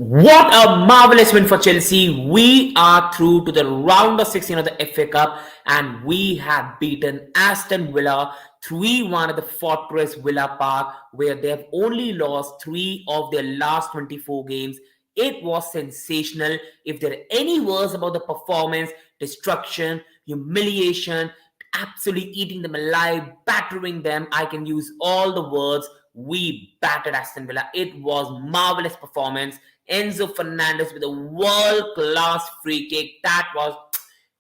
What a marvelous win for Chelsea. We are through to the round of 16 of the FA Cup and we have beaten Aston Villa 3-1 at the Fortress Villa Park, where they have only lost 3 of their last 24 games. It was sensational. If there are any words about the performance, destruction, humiliation, absolutely eating them alive, battering them, I can use all the words. We battered Aston Villa. It was marvelous performance. Enzo Fernandez with a world-class free kick. That was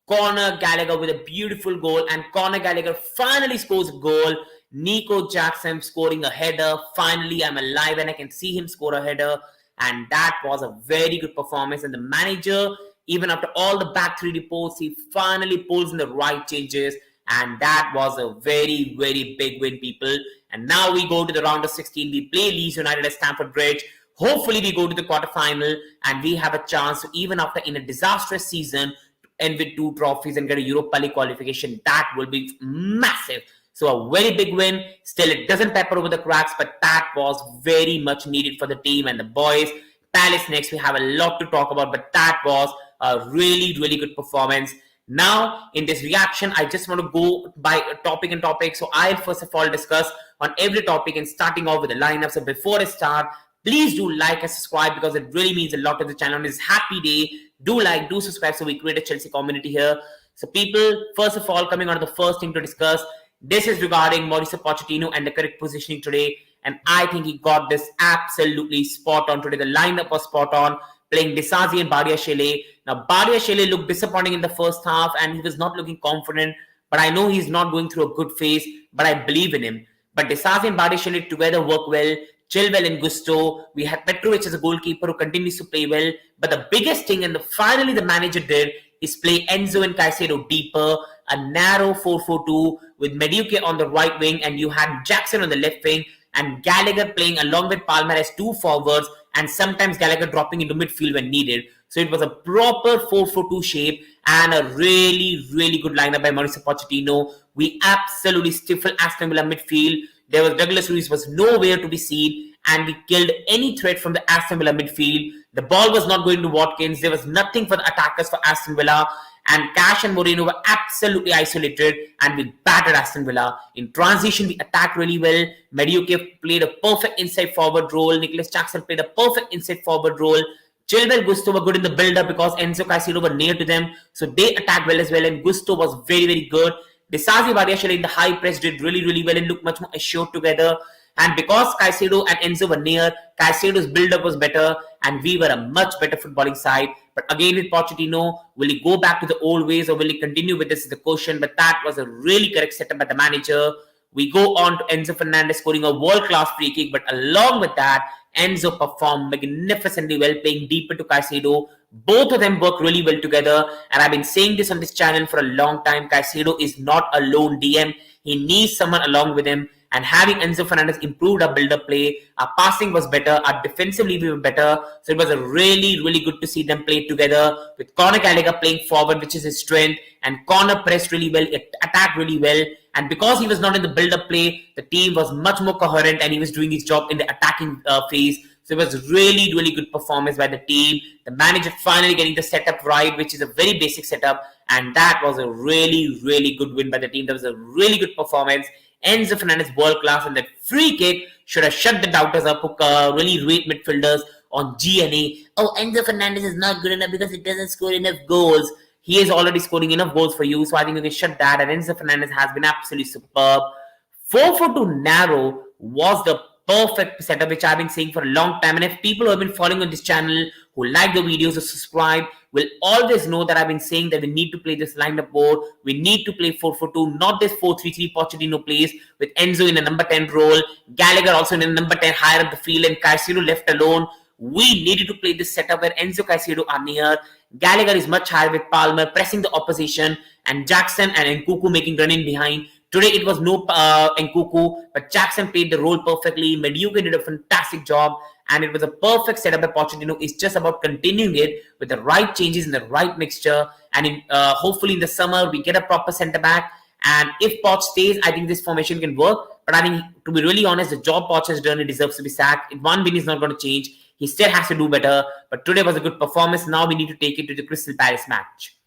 Conor Gallagher with a beautiful goal. And Conor Gallagher finally scores a goal. Nicolas Jackson scoring a header. Finally, I'm alive and I can see him score a header. And that was a very good performance. And the manager, even after all the back three reports, he finally pulls in the right changes. And that was a very, very big win, people. And now we go to the round of 16. We play Leeds United at Stamford Bridge. Hopefully, we go to the quarterfinal and we have a chance to, even after in a disastrous season, to end with 2 trophies and get a Europa League qualification. That will be massive. So a very big win. Still, it doesn't pepper over the cracks, but that was very much needed for the team and the boys. Palace next, we have a lot to talk about, but that was a really, really good performance. Now, in this reaction, I just want to go by topic and topic. So I'll first of all discuss on every topic and starting off with the lineup. So before I start, please do like and subscribe because it really means a lot to the channel on this happy day. Do like, do subscribe so we create a Chelsea community here. So people, first of all, coming on to the first thing to discuss, this is regarding Mauricio Pochettino and the correct positioning today. And I think he got this absolutely spot on today. The lineup was spot on, playing Disasi and Badiashile. Now, Badiashile looked disappointing in the first half and he was not looking confident. But I know he's not going through a good phase, but I believe in him. But Disasi and Badiashile together work well. Chilwell and Gusto. We had Petrovic as a goalkeeper who continues to play well. But the biggest thing, and finally the manager did, is play Enzo and Caicedo deeper. A narrow 4-4-2 with Mediuque on the right wing, and you had Jackson on the left wing, and Gallagher playing along with Palmer as 2 forwards, and sometimes Gallagher dropping into midfield when needed. So it was a proper 4-4-2 shape and a really, really good lineup by Mauricio Pochettino. We absolutely stifled Aston Villa midfield. There was Douglas Luiz was nowhere to be seen, and we killed any threat from the Aston Villa midfield. The ball was not going to Watkins. There was nothing for the attackers for Aston Villa, and Cash and Moreno were absolutely isolated, and we battered Aston Villa. In transition, we attacked really well. Mediuque played a perfect inside forward role. Nicolas Jackson played a perfect inside forward role. Chilwell, Gusto were good in the build-up because Enzo Caicedo were near to them, so they attacked well as well, and Gusto was very, very good. Disasi Badiashile in the high press did really, really well and looked much more assured together. And because Caicedo and Enzo were near, Caicedo's build-up was better and we were a much better footballing side. But again with Pochettino, will he go back to the old ways or will he continue with this is the question. But that was a really correct setup by the manager. We go on to Enzo Fernandez scoring a world-class free kick. But along with that, Enzo performed magnificently well, playing deeper to Caicedo. Both of them work really well together, and I've been saying this on this channel for a long time. Caicedo is not a lone DM. He needs someone along with him, and having Enzo Fernandez improved our build-up play. Our passing was better, our defensively we were better, so it was a really, really good to see them play together with Conor Gallagher playing forward, which is his strength, and Conor pressed really well, attacked really well, and because he was not in the build-up play, the team was much more coherent and he was doing his job in the attacking phase. So it was really, really good performance by the team. The manager finally getting the setup right, which is a very basic setup. And that was a really, really good win by the team. That was a really good performance. Enzo Fernandez world class, and that free kick should have shut the doubters up who really rate midfielders on G&A. Oh, Enzo Fernandez is not good enough because he doesn't score enough goals. He is already scoring enough goals for you. So I think you can shut that. And Enzo Fernandez has been absolutely superb. 4-4-2 narrow was the perfect setup, which I've been saying for a long time. And if people who have been following on this channel, who like the videos or subscribe, will always know that I've been saying that we need to play this lineup board. We need to play 4-4-2, not this 4-3-3 Pochettino plays with Enzo in a number 10 role, Gallagher also in a number 10 higher up the field, and Caicedo left alone. We needed to play this setup where Enzo Caicedo are near. Gallagher is much higher with Palmer pressing the opposition, and Jackson and Nkunku making run in behind. Today it was no Nkunku, but Jackson played the role perfectly. Mediuque did a fantastic job, and it was a perfect setup by Pochettino. It's just about continuing it with the right changes in the right mixture, and hopefully in the summer we get a proper centre back. And if Poch stays, I think this formation can work. But I think, to be really honest, the job Poch has done, it deserves to be sacked. One win is not going to change. He still has to do better, but today was a good performance. Now we need to take it to the Crystal Palace match.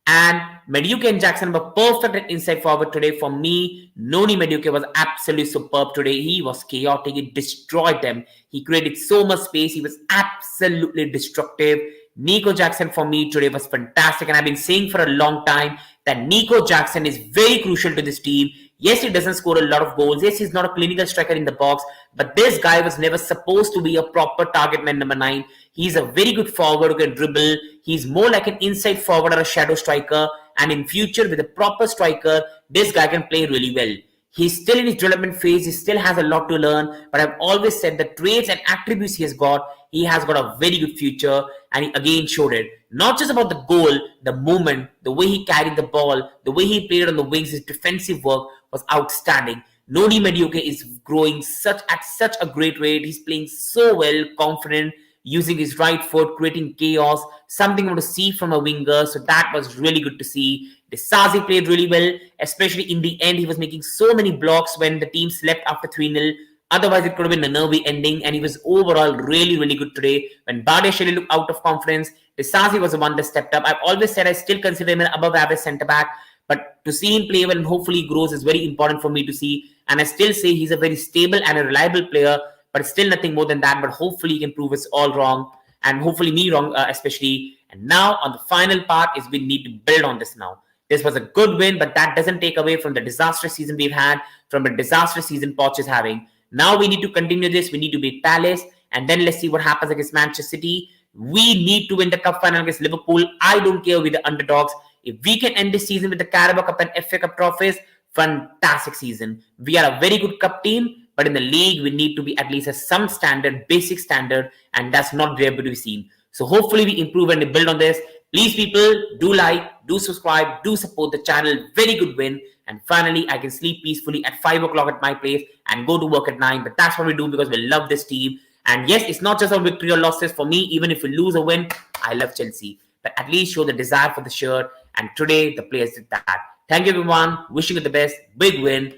And Madueke and Jackson were perfect at inside forward today. For me, Noni Madueke was absolutely superb today. He was chaotic. He destroyed them. He created so much space. He was absolutely destructive. Nico Jackson for me today was fantastic. And I've been saying for a long time that Nico Jackson is very crucial to this team. Yes, he doesn't score a lot of goals. Yes, he's not a clinical striker in the box. But this guy was never supposed to be a proper target man number 9. He's a very good forward who can dribble. He's more like an inside forward or a shadow striker. And in future, with a proper striker, this guy can play really well. He's still in his development phase. He still has a lot to learn. But I've always said the traits and attributes he has got a very good future. And he again showed it. Not just about the goal, the movement, the way he carried the ball, the way he played on the wings, his defensive work was outstanding. Noni Madueke is growing at such a great rate. He's playing so well, confident, using his right foot, creating chaos, something I want to see from a winger. So that was really good to see. Disasi played really well, especially in the end. He was making so many blocks when the team slept after 3-0. Otherwise, it could have been a nervy ending, and he was overall really, really good today. When Bardeshelly looked out of confidence, Disasi was the one that stepped up. I've always said I still consider him an above-average centre-back, but to see him play well and hopefully he grows is very important for me to see. And I still say he's a very stable and a reliable player, but still nothing more than that. But hopefully he can prove us all wrong, and hopefully me wrong especially. And now on the final part is we need to build on this now. This was a good win, but that doesn't take away from the disastrous season we've had, from a disastrous season Poch is having. Now we need to continue this. We need to beat Palace, and then let's see what happens against Manchester City. We need to win the cup final against Liverpool. I don't care with the underdogs. If we can end this season with the Carabao Cup and FA Cup trophies, fantastic season. We are a very good cup team, but in the league, we need to be at least some standard, basic standard, and that's not able to be seen. So hopefully we improve and build on this. Please, people, do like, do subscribe, do support the channel. Very good win. And finally, I can sleep peacefully at 5 o'clock at my place and go to work at 9. But that's what we do because we love this team. And yes, it's not just a victory or losses. For me, even if we lose or win, I love Chelsea. But at least show the desire for the shirt. And today, the players did that. Thank you, everyone. Wishing you the best. Big win.